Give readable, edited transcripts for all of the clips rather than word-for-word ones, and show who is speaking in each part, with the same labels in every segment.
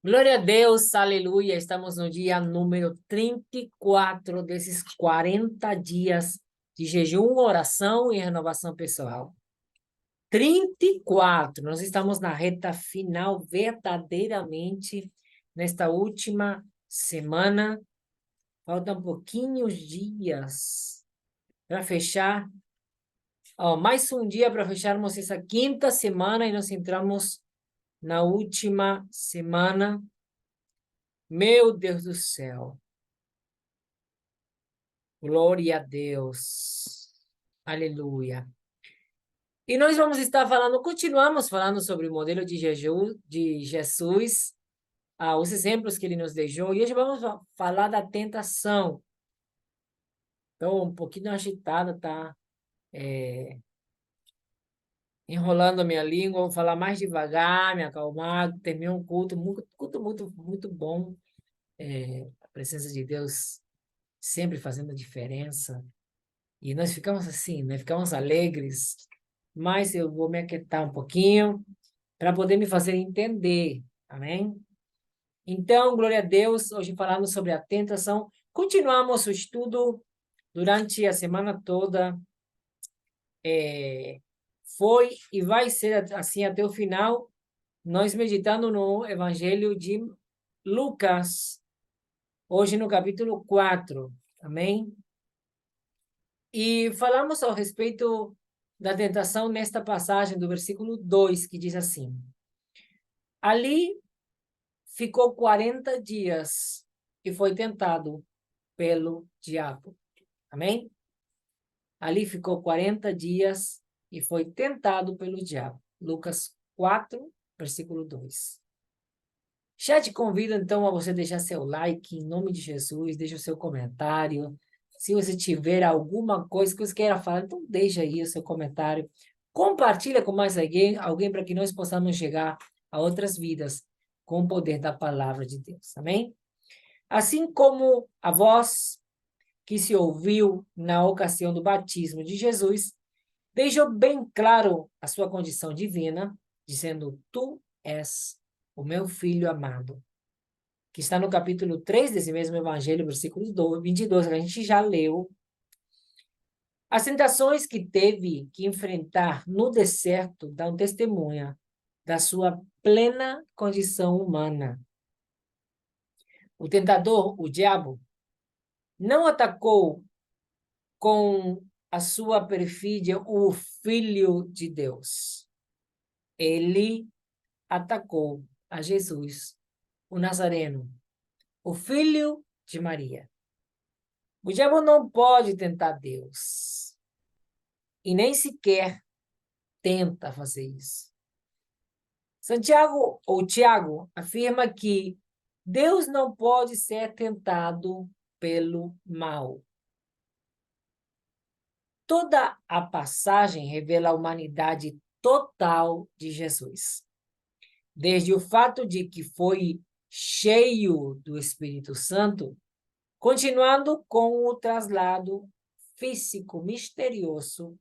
Speaker 1: Glória a Deus, aleluia. Estamos no dia número 34 desses 40 dias de jejum, oração e renovação pessoal. 34. Nós estamos na reta final, verdadeiramente, nesta última semana. Faltam pouquinhos dias para fechar. Mais um dia para fecharmos essa quinta semana e nós entramos na última semana. Meu Deus do céu. Glória a Deus. Aleluia. E nós vamos estar continuamos falando sobre o modelo de Jesus, os exemplos que ele nos deixou, e hoje vamos falar da tentação. Estou um pouquinho agitada, tá? Enrolando a minha língua, vou falar mais devagar, me acalmar, terminar um culto muito bom. A presença de Deus sempre fazendo diferença. E nós ficamos assim, né? Ficamos alegres, mas eu vou me aquietar um pouquinho para poder me fazer entender, amém? Então, glória a Deus, hoje falando sobre a tentação, continuamos o estudo durante a semana toda, foi e vai ser assim até o final, nós meditando no Evangelho de Lucas, hoje no capítulo 4, amém? E falamos ao respeito da tentação nesta passagem do versículo 2, que diz assim: Ali ficou 40 dias e foi tentado pelo diabo. Amém? Ali ficou 40 dias e foi tentado pelo diabo. Lucas 4, versículo 2. Já te convido, então, a você deixar seu like, em nome de Jesus, deixa o seu comentário. Se você tiver alguma coisa que você queira falar, então deixa aí o seu comentário. Compartilha com mais alguém para que nós possamos chegar a outras vidas com o poder da palavra de Deus. Amém? Assim como a voz que se ouviu na ocasião do batismo de Jesus deixou bem claro a sua condição divina, dizendo: Tu és o meu filho amado, que está no capítulo 3 desse mesmo evangelho, versículos 22, que a gente já leu. As tentações que teve que enfrentar no deserto dão testemunha da sua plena condição humana. O tentador, o diabo, não atacou com a sua perfídia o Filho de Deus. Ele atacou a Jesus, o Nazareno, o filho de Maria. O diabo não pode tentar Deus e nem sequer tenta fazer isso. Santiago ou Tiago afirma que Deus não pode ser tentado pelo mal. Toda a passagem revela a humanidade total de Jesus. Desde o fato de que foi cheio do Espírito Santo, continuando com o traslado físico misterioso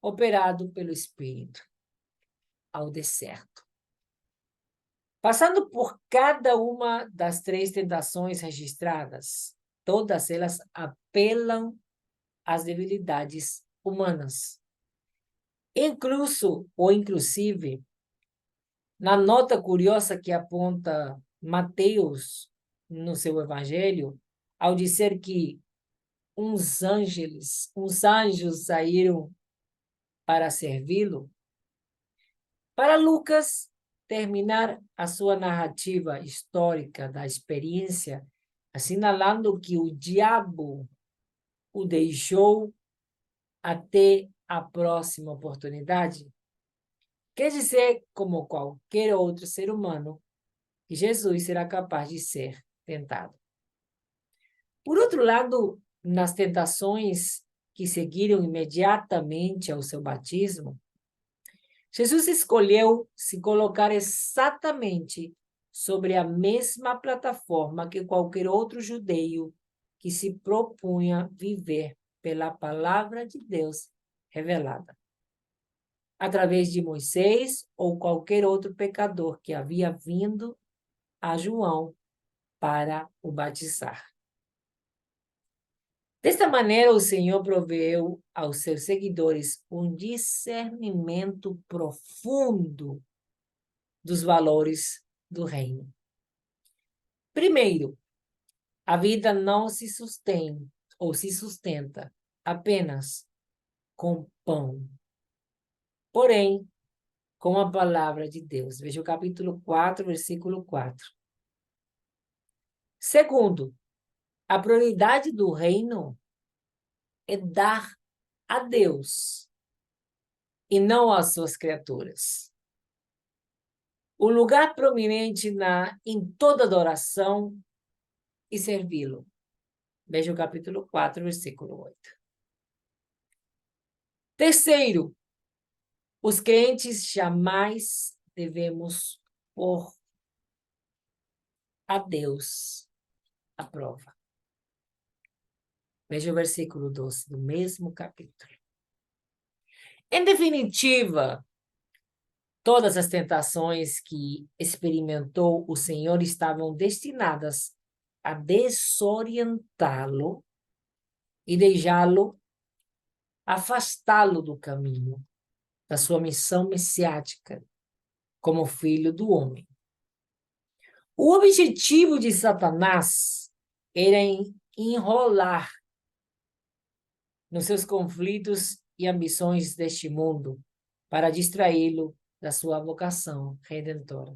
Speaker 1: operado pelo Espírito ao deserto. Passando por cada uma das 3 tentações registradas, todas elas apelam às debilidades humanas. Inclusive, na nota curiosa que aponta Mateus no seu evangelho, ao dizer que uns anjos saíram para servi-lo, para Lucas terminar a sua narrativa histórica da experiência, assinalando que o diabo o deixou até a próxima oportunidade, quer dizer, como qualquer outro ser humano, que Jesus será capaz de ser tentado. Por outro lado, nas tentações que seguiram imediatamente ao seu batismo, Jesus escolheu se colocar exatamente sobre a mesma plataforma que qualquer outro judeu que se propunha viver pela palavra de Deus revelada. Através de Moisés ou qualquer outro pecador que havia vindo a João para o batizar. Desta maneira, o Senhor proveu aos seus seguidores um discernimento profundo dos valores do reino. Primeiro, a vida não se sustém ou se sustenta apenas com pão, porém, com a palavra de Deus. Veja o capítulo 4, versículo 4. Segundo, a prioridade do reino é dar a Deus e não às suas criaturas. O lugar prominente em toda adoração e servi-lo. Veja o capítulo 4, versículo 8. Terceiro, os crentes jamais devemos pôr a Deus à prova. Veja o versículo 12 do mesmo capítulo. Em definitiva, todas as tentações que experimentou o Senhor estavam destinadas a desorientá-lo e deixá-lo, afastá-lo do caminho, da sua missão messiática como filho do homem. O objetivo de Satanás era enrolar nos seus conflitos e ambições deste mundo para distraí-lo da sua vocação redentora.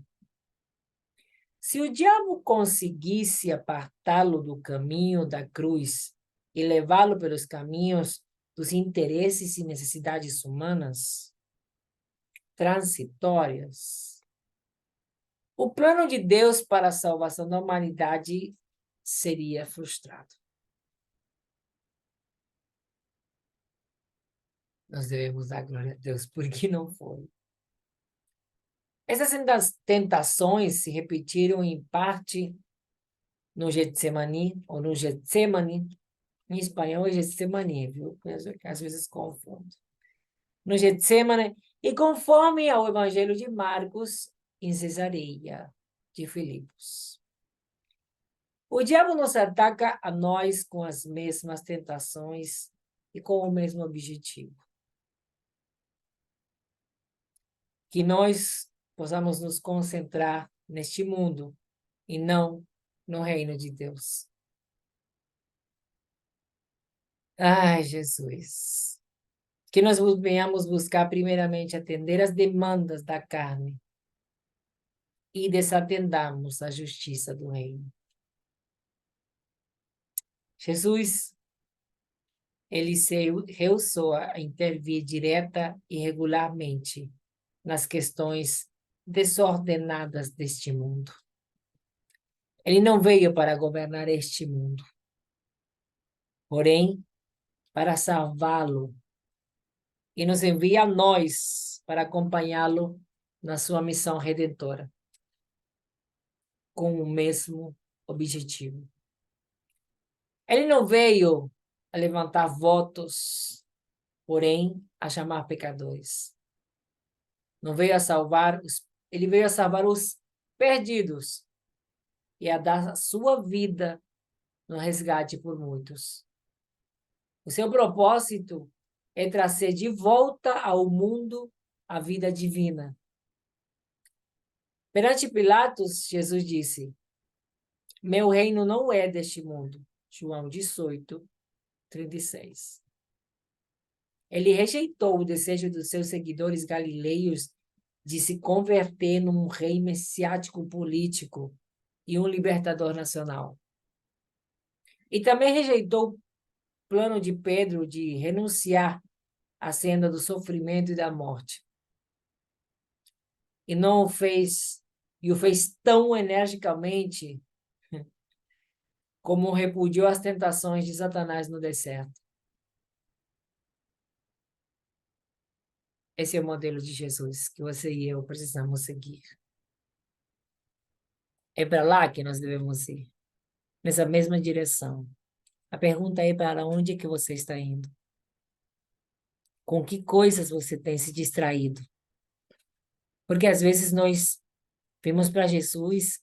Speaker 1: Se o diabo conseguisse apartá-lo do caminho da cruz e levá-lo pelos caminhos dos interesses e necessidades humanas transitórias, o plano de Deus para a salvação da humanidade seria frustrado. Nós devemos dar glória a Deus, porque não foi. Essas tentações se repetiram em parte no Getsemane, ou no Getsemane, em espanhol é Getsemane, viu? Às vezes confundo. No Getsemane, e conforme ao Evangelho de Marcos, em Cesareia de Filipos. O diabo nos ataca a nós com as mesmas tentações e com o mesmo objetivo. Que nós possamos nos concentrar neste mundo e não no reino de Deus. Ai, Jesus. Que nós venhamos buscar primeiramente atender as demandas da carne e desatendamos a justiça do reino. Jesus, ele se rehusou a intervir direta e regularmente nas questões desordenadas deste mundo. Ele não veio para governar este mundo, porém, para salvá-lo, e nos envia a nós para acompanhá-lo na sua missão redentora, com o mesmo objetivo. Ele não veio a levantar votos, porém, a chamar pecadores. Não veio a salvar ele veio a salvar os perdidos e a dar a sua vida no resgate por muitos. O seu propósito é trazer de volta ao mundo a vida divina. Perante Pilatos, Jesus disse: meu reino não é deste mundo. João 18, 36. Ele rejeitou o desejo dos seus seguidores galileus de se converter num rei messiático político e um libertador nacional. E também rejeitou o plano de Pedro de renunciar à senda do sofrimento e da morte. E não o fez, e o fez tão energicamente como repudiou as tentações de Satanás no deserto. Esse é o modelo de Jesus que você e eu precisamos seguir. É para lá que nós devemos ir, nessa mesma direção. A pergunta é: para onde é que você está indo? Com que coisas você tem se distraído? Porque às vezes nós vimos para Jesus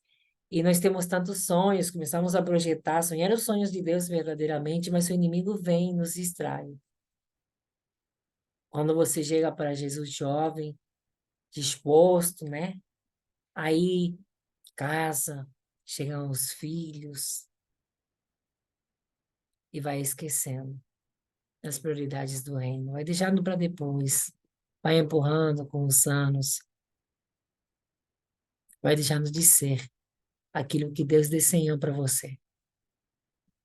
Speaker 1: E nós temos tantos sonhos, começamos a projetar, sonhar os sonhos de Deus verdadeiramente, mas o inimigo vem e nos distrai. Quando você chega para Jesus jovem, disposto, né? Aí casa, chegam os filhos e vai esquecendo as prioridades do reino, vai deixando para depois, vai empurrando com os anos, vai deixando de ser aquilo que Deus desenhou para você.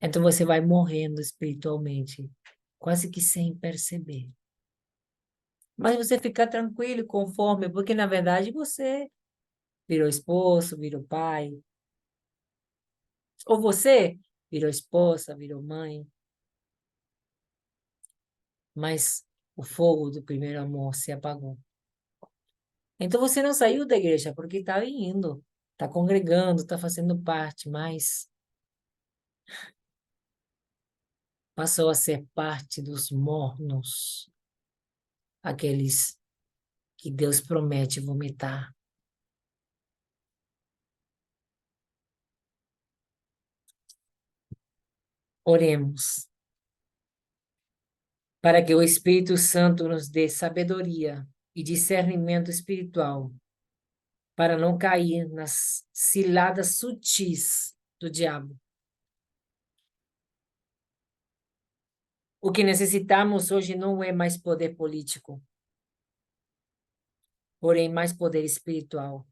Speaker 1: Então você vai morrendo espiritualmente, quase que sem perceber. Mas você fica tranquilo, conforme, porque na verdade você virou esposo, virou pai, ou você virou esposa, virou mãe, mas o fogo do primeiro amor se apagou. Então você não saiu da igreja porque está indo, está congregando, está fazendo parte, mas passou a ser parte dos mornos, aqueles que Deus promete vomitar. Oremos para que o Espírito Santo nos dê sabedoria e discernimento espiritual para não cair nas ciladas sutis do diabo. O que necessitamos hoje não é mais poder político, porém mais poder espiritual.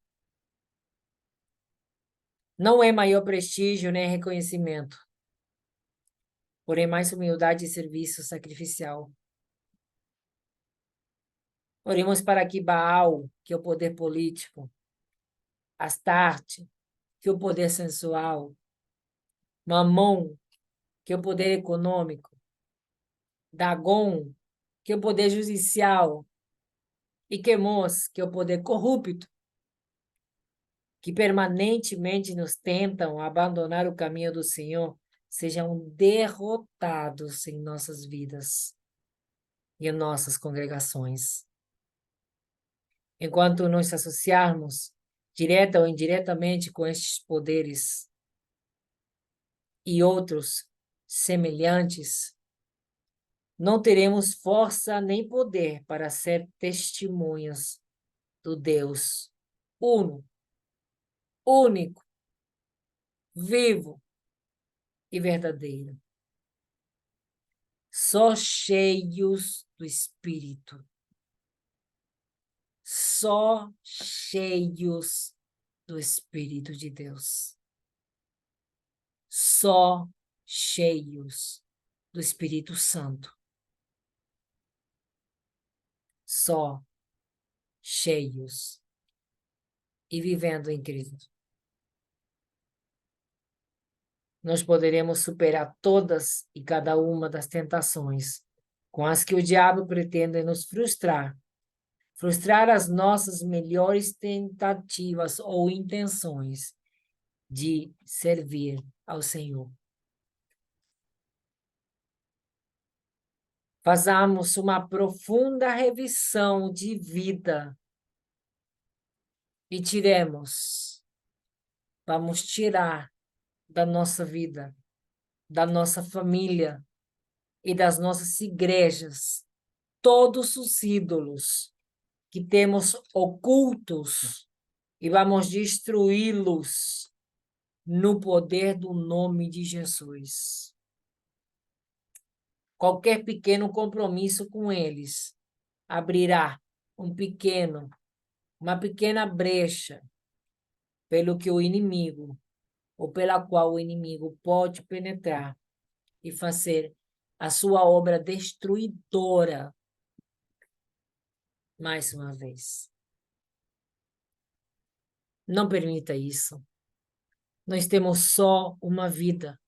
Speaker 1: Não é maior prestígio nem reconhecimento, porém mais humildade e serviço sacrificial. Oremos para que Baal, que é o poder político, Astarte, que é o poder sensual, Mamon, que é o poder econômico, Dagon, que é o poder judicial, e Quemos, que é o poder corrupto, que permanentemente nos tentam abandonar o caminho do Senhor, sejam derrotados em nossas vidas e em nossas congregações. Enquanto nos associarmos direta ou indiretamente com estes poderes e outros semelhantes, não teremos força nem poder para ser testemunhas do Deus uno, único, vivo e verdadeiro. Só cheios do Espírito. Só cheios do Espírito de Deus. Só cheios do Espírito Santo. Só cheios e vivendo em Cristo. Nós poderemos superar todas e cada uma das tentações com as que o diabo pretende nos frustrar. Frustrar as nossas melhores tentativas ou intenções de servir ao Senhor. Façamos uma profunda revisão de vida e vamos tirar da nossa vida, da nossa família e das nossas igrejas todos os ídolos que temos ocultos e vamos destruí-los no poder do nome de Jesus. Qualquer pequeno compromisso com eles abrirá uma pequena brecha pelo que o inimigo, ou pela qual o inimigo pode penetrar e fazer a sua obra destruidora mais uma vez. Não permita isso. Nós temos só uma vida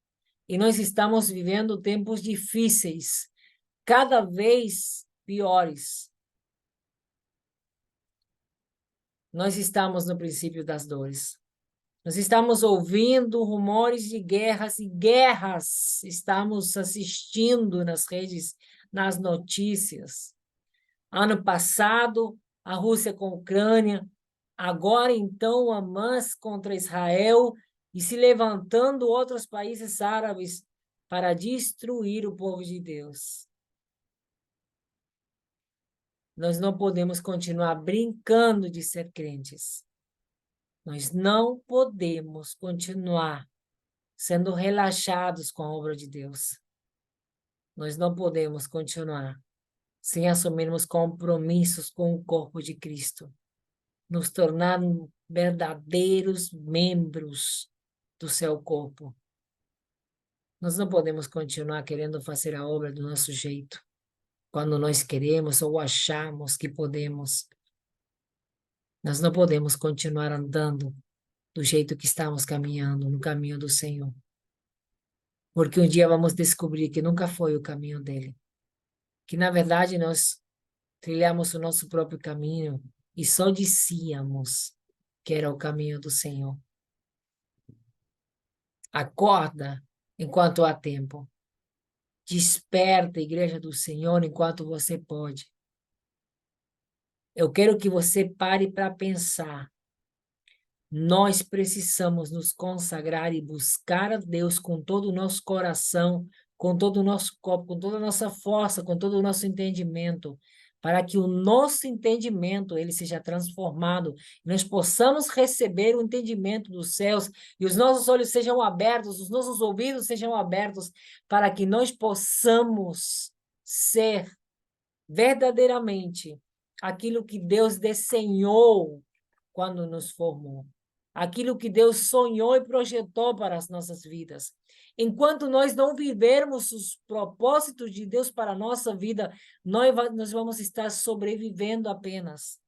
Speaker 1: e nós estamos vivendo tempos difíceis, cada vez piores. Nós estamos no princípio das dores. Nós estamos ouvindo rumores de guerras e guerras. Estamos assistindo nas redes, nas notícias. Ano passado, a Rússia com a Ucrânia. Agora, então, Hamas contra Israel. e se levantando outros países árabes para destruir o povo de Deus. Nós não podemos continuar brincando de ser crentes. Nós não podemos continuar sendo relaxados com a obra de Deus. Nós não podemos continuar sem assumirmos compromissos com o corpo de Cristo, nos tornarmos verdadeiros membros do seu corpo. Nós não podemos continuar querendo fazer a obra do nosso jeito, quando nós queremos ou achamos que podemos. Nós não podemos continuar andando do jeito que estamos caminhando, no caminho do Senhor. Porque um dia vamos descobrir que nunca foi o caminho dele. Que, na verdade, nós trilhamos o nosso próprio caminho e só dizíamos que era o caminho do Senhor. Acorda enquanto há tempo. Desperta, igreja do Senhor, enquanto você pode. Eu quero que você pare para pensar. Nós precisamos nos consagrar e buscar a Deus com todo o nosso coração, com todo o nosso corpo, com toda a nossa força, com todo o nosso entendimento, para que o nosso entendimento ele seja transformado, e nós possamos receber o entendimento dos céus, e os nossos olhos sejam abertos, os nossos ouvidos sejam abertos, para que nós possamos ser verdadeiramente aquilo que Deus desenhou quando nos formou. Aquilo que Deus sonhou e projetou para as nossas vidas. Enquanto nós não vivermos os propósitos de Deus para a nossa vida, nós vamos estar sobrevivendo apenas.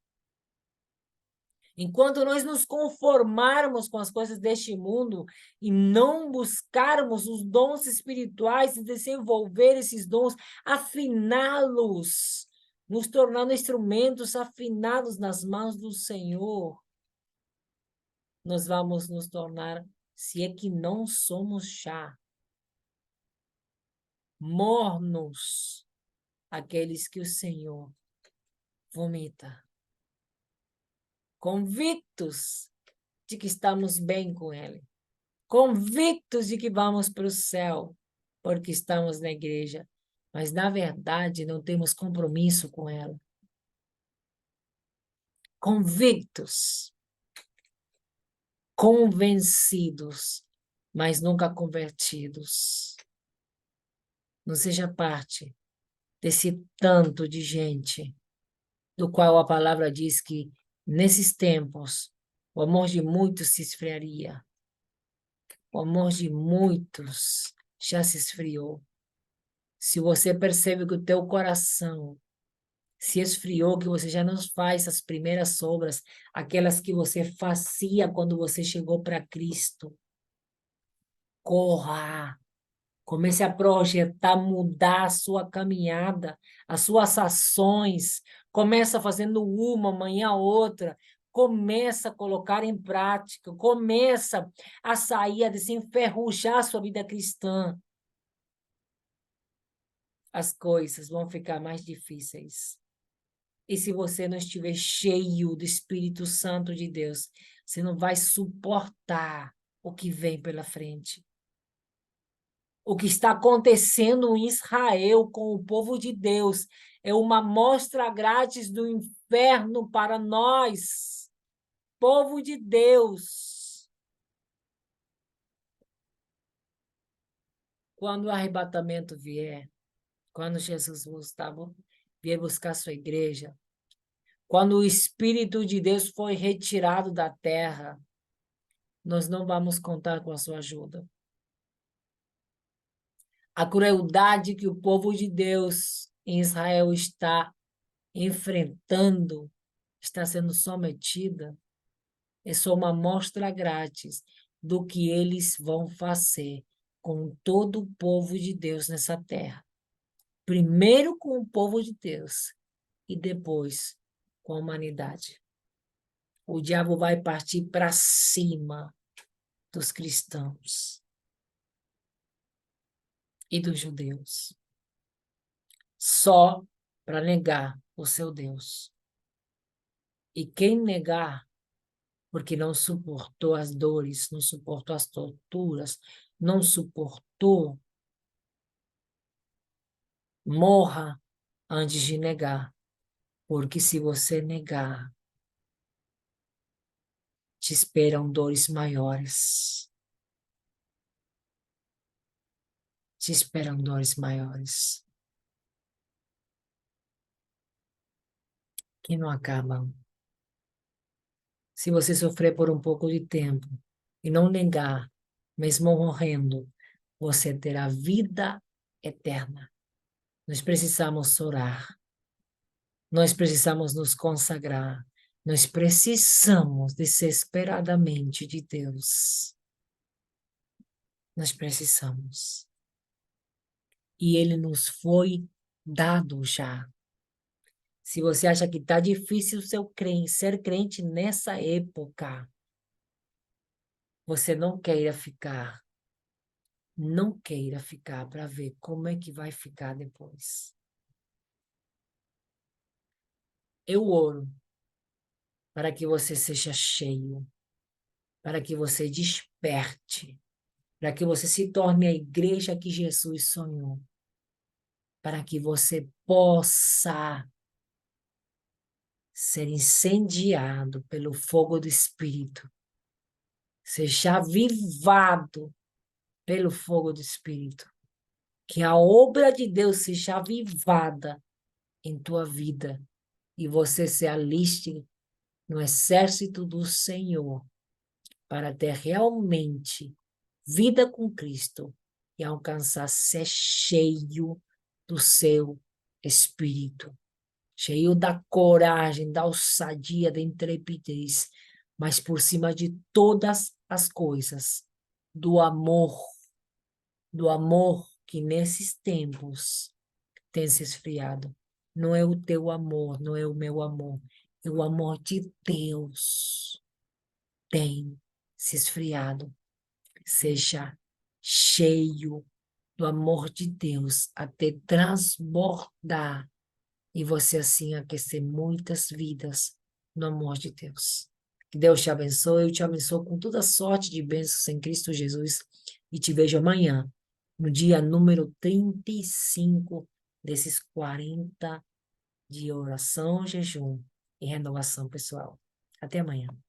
Speaker 1: Enquanto nós nos conformarmos com as coisas deste mundo e não buscarmos os dons espirituais e desenvolver esses dons, afiná-los, nos tornando instrumentos afinados nas mãos do Senhor, nós vamos nos tornar, se é que não somos já, mornos, aqueles que o Senhor vomita, convictos de que estamos bem com Ele, convictos de que vamos para o céu, porque estamos na igreja, mas, na verdade, não temos compromisso com ela. Convictos, convencidos, mas nunca convertidos. Não seja parte desse tanto de gente, do qual a palavra diz que, nesses tempos, o amor de muitos se esfriaria. O amor de muitos já se esfriou. Se você percebe que o teu coração se esfriou, que você já não faz as primeiras obras, aquelas que você fazia quando você chegou para Cristo, corra! Comece a projetar, mudar a sua caminhada, as suas ações. Começa fazendo uma, amanhã outra. Começa a colocar em prática. Começa a sair, a desenferrujar a sua vida cristã. As coisas vão ficar mais difíceis. E se você não estiver cheio do Espírito Santo de Deus, você não vai suportar o que vem pela frente. O que está acontecendo em Israel com o povo de Deus é uma amostra grátis do inferno para nós, povo de Deus. Quando o arrebatamento vier, quando Jesus vier buscar sua igreja, quando o Espírito de Deus foi retirado da terra, nós não vamos contar com a sua ajuda. A crueldade que o povo de Deus em Israel está enfrentando, está sendo sometida, é só uma amostra grátis do que eles vão fazer com todo o povo de Deus nessa terra. Primeiro com o povo de Deus e depois com a humanidade. O diabo vai partir para cima dos cristãos e dos judeus, só para negar o seu Deus. E quem negar porque não suportou as dores, não suportou as torturas, não suportou, morra antes de negar. Porque se você negar, te esperam dores maiores. Te esperam dores maiores que não acabam. Se você sofrer por um pouco de tempo e não negar, mesmo morrendo, você terá vida eterna. Nós precisamos orar. Nós precisamos nos consagrar. Nós precisamos desesperadamente de Deus. Nós precisamos. E Ele nos foi dado já. Se você acha que está difícil ser crente nessa época, você não queira ficar. Não queira ficar para ver como é que vai ficar depois. Eu oro para que você seja cheio, para que você desperte, para que você se torne a igreja que Jesus sonhou, para que você possa ser incendiado pelo fogo do Espírito, seja avivado pelo fogo do Espírito, que a obra de Deus seja avivada em tua vida e você se aliste no exército do Senhor para ter realmente vida com Cristo e alcançar ser cheio do seu Espírito, cheio da coragem, da ousadia, da intrepidez, mas por cima de todas as coisas, do amor que nesses tempos tem se esfriado. Não é o teu amor, não é o meu amor, é o amor de Deus tem se esfriado. Seja cheio do amor de Deus até transbordar e você assim aquecer muitas vidas no amor de Deus. Que Deus te abençoe, eu te abençoo com toda sorte de bênçãos em Cristo Jesus e te vejo amanhã, no dia número 35 desses 40 de oração, jejum e renovação pessoal. Até amanhã.